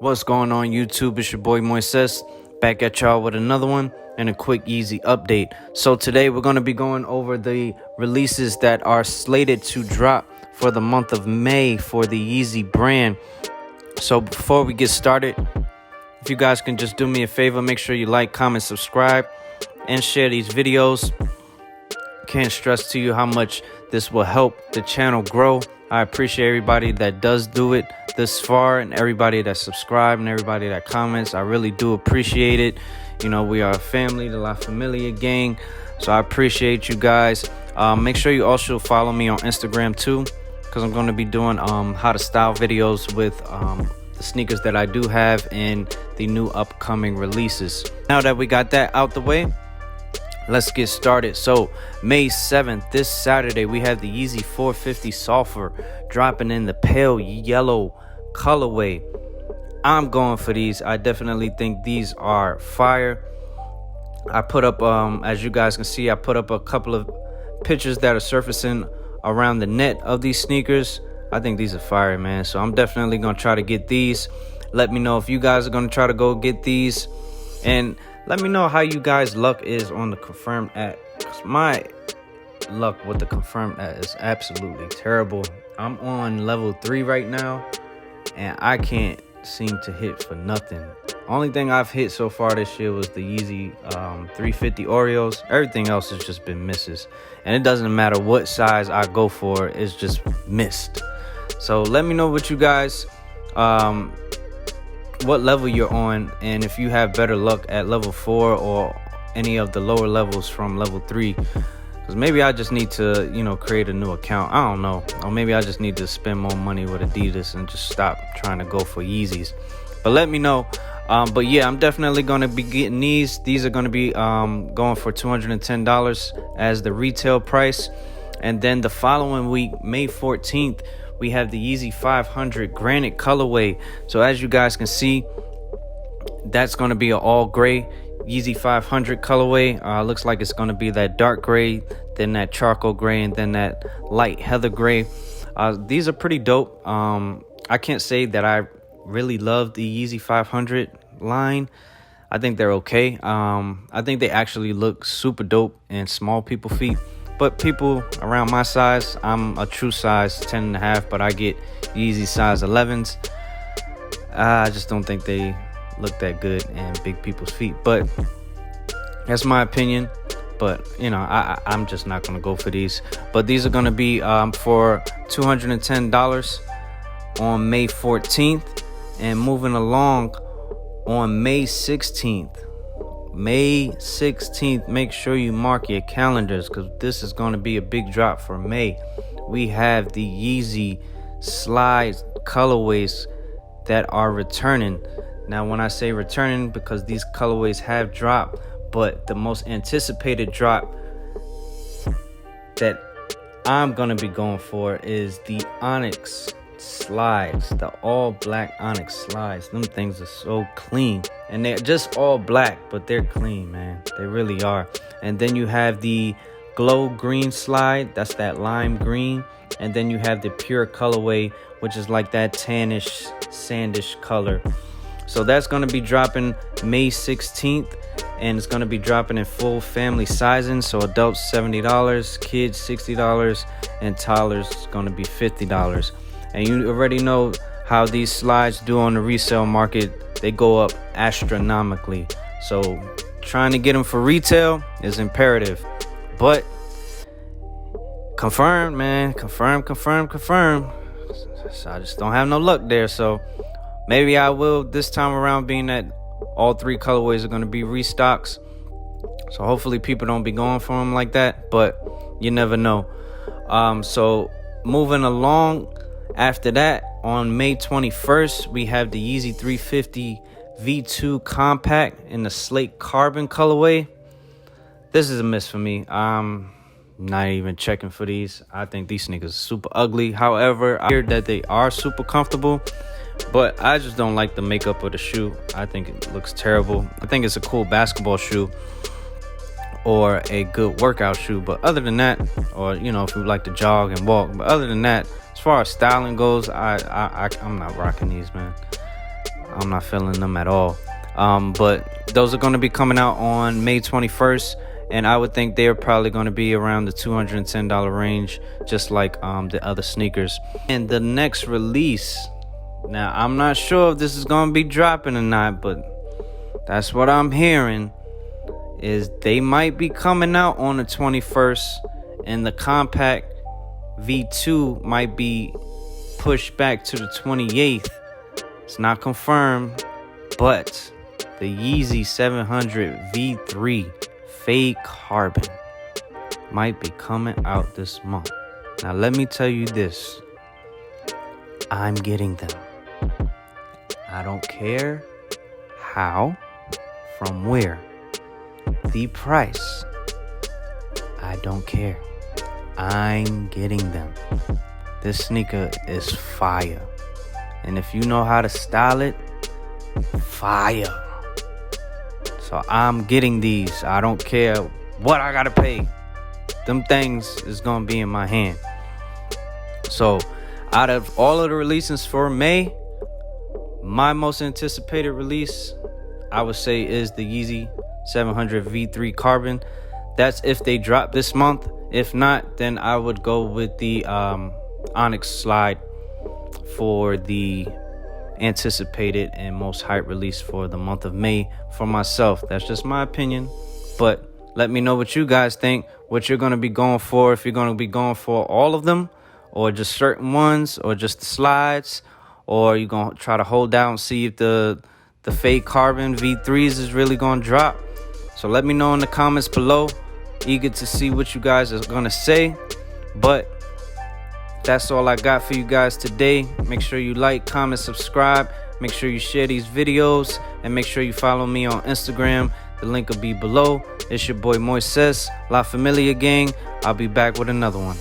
What's going on YouTube? It's your boy Moises back at y'all with another one and a quick Yeezy update. So today we're going to be going over the releases that are slated to drop for the month of May for the Yeezy brand. So before we get started, if you guys can just do me a favor, make sure you like, comment, subscribe, and share these videos. Can't stress to you how much this will help the channel grow. I appreciate everybody that does do it this far and everybody that subscribed and everybody that comments. I really do appreciate it. You know, we are a family, the La Familia gang. So I appreciate you guys. Make sure you also follow me on Instagram too, because I'm going to be doing how to style videos with the sneakers that I do have and the new upcoming releases. Now that we got that out the way, let's get started. So May 7th, this Saturday, we have the Yeezy 450 Sulfur dropping in the pale yellow colorway. I'm going for these. I definitely think these are fire. I put up, as you guys can see, I put up a couple of pictures that are surfacing around the net of these sneakers. I think these are fire, man. So I'm definitely going to try to get these. Let me know if you guys are going to try to go get these. And let me know how you guys' luck is on the confirmed at. Cause my luck with the confirmed at is absolutely terrible. I'm on level 3 right now, and I can't seem to hit for nothing. Only thing I've hit so far this year was the Yeezy 350 Oreos. Everything else has just been misses. And it doesn't matter what size I go for, it's just missed. So let me know what you guys... what level you're on, and if you have better luck at level 4 or any of the lower levels from level 3, because maybe I just need to, you know, create a new account. I don't know, or maybe I just need to spend more money with Adidas and just stop trying to go for Yeezys. But let me know. But yeah, I'm definitely going to be getting these. These are going to be going for $210 as the retail price. And then the following week, May 14th, we have the Yeezy 500 Granite colorway. So as you guys can see, that's going to be an all gray Yeezy 500 colorway. Looks like it's going to be that dark gray, then that charcoal gray, and then that light heather gray. These are pretty dope. I can't say that I really love the Yeezy 500 line. I think they're okay. I think they actually look super dope in small people feet. But people around my size, I'm a true size 10.5, but I get Yeezy size 11s. I just don't think they look that good in big people's feet. But that's my opinion. But, you know, I'm just not going to go for these. But these are going to be for $210 on May 14th. And moving along on May 16th. May 16th, make sure you mark your calendars, because this is going to be a big drop for May. We have the Yeezy Slides colorways that are returning. Now, when I say returning, because these colorways have dropped, but the most anticipated drop that I'm going to be going for is the Onyx Slides, the all black Onyx Slides. Them things are so clean, and they're just all black, but they're clean, man. They really are. And then you have the glow green slide, that's that lime green. And then you have the pure colorway, which is like that tannish sandish color. So that's going to be dropping May 16th, and it's going to be dropping in full family sizing. So adults $70, kids $60, and toddlers is going to be $50. And you already know how these slides do on the resale market. They go up astronomically. So trying to get them for retail is imperative. But confirmed, man. Confirmed. So I just don't have no luck there. So maybe I will this time around, being that all 3 colorways are going to be restocks. So hopefully people don't be going for them like that. But you never know. So moving along. After that, on May 21st, we have the Yeezy 350 V2 Compact in the slate carbon colorway. This is a miss for me. I'm not even checking for these. I think these sneakers are super ugly. However, I hear that they are super comfortable, but I just don't like the makeup of the shoe. I think it looks terrible. I think it's a cool basketball shoe or a good workout shoe, but other than that, or, you know, if you like to jog and walk, but other than that, as far as styling goes, I'm not rocking these, man. I'm not feeling them at all. But those are going to be coming out on May 21st, and I would think they're probably going to be around the $210 range, just like the other sneakers. And the next release, now I'm not sure if this is going to be dropping or not, but that's what I'm hearing, is they might be coming out on the 21st, and the compact V2 might be pushed back to the 28th. It's not confirmed, but the Yeezy 700 V3 fade carbon might be coming out this month. Now let me tell you this, I'm getting them. I don't care how, from where, the price, I don't care. I'm getting them. This sneaker is fire, and if you know how to style it, fire. So I'm getting these. I don't care what I gotta pay. Them things is gonna be in my hand. So out of all of the releases for May, my most anticipated release, I would say, is the Yeezy 700 V3 Carbon. That's if they drop this month. If not, then I would go with the Onyx Slide for the anticipated and most hype release for the month of May for myself. That's just my opinion, but let me know what you guys think, what you're going to be going for, if you're going to be going for all of them or just certain ones or just the slides, or you're going to try to hold out and see if the fake carbon V3s is really going to drop. So let me know in the comments below. Eager to see what you guys are going to say, but that's all I got for you guys today. Make sure you like, comment, subscribe. Make sure you share these videos, and make sure you follow me on Instagram. The link will be below. It's your boy Moises, La Familia Gang. I'll be back with another one.